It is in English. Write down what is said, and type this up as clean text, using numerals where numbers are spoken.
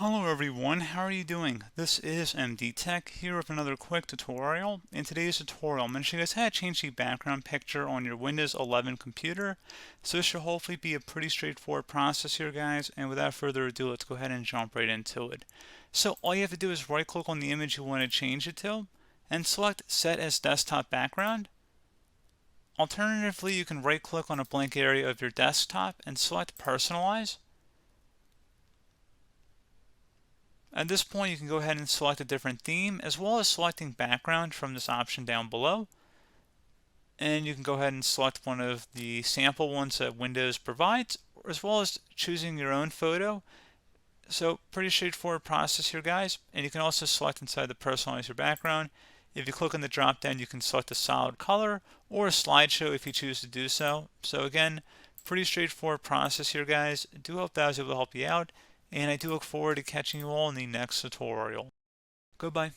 Hello everyone, how are you doing? This is MD Tech here with another quick tutorial. In today's tutorial, I'm going to show you guys how to change the background picture on your Windows 11 computer. So this should hopefully be a pretty straightforward process here, guys. And without further ado, let's go ahead and jump right into it. So all you have to do is right click on the image you want to change it to and select Set as Desktop Background. Alternatively, you can right click on a blank area of your desktop and select Personalize. At this point, you can go ahead and select a different theme, as well as selecting background from this option down below. And you can go ahead and select one of the sample ones that Windows provides, as well as choosing your own photo. So pretty straightforward process here, guys. And you can also select inside the personalize your background. If you click on the drop down, you can select a solid color or a slideshow if you choose to do so. So again, pretty straightforward process here, guys. I do hope that was able to help you out, and I do look forward to catching you all in the next tutorial. Goodbye.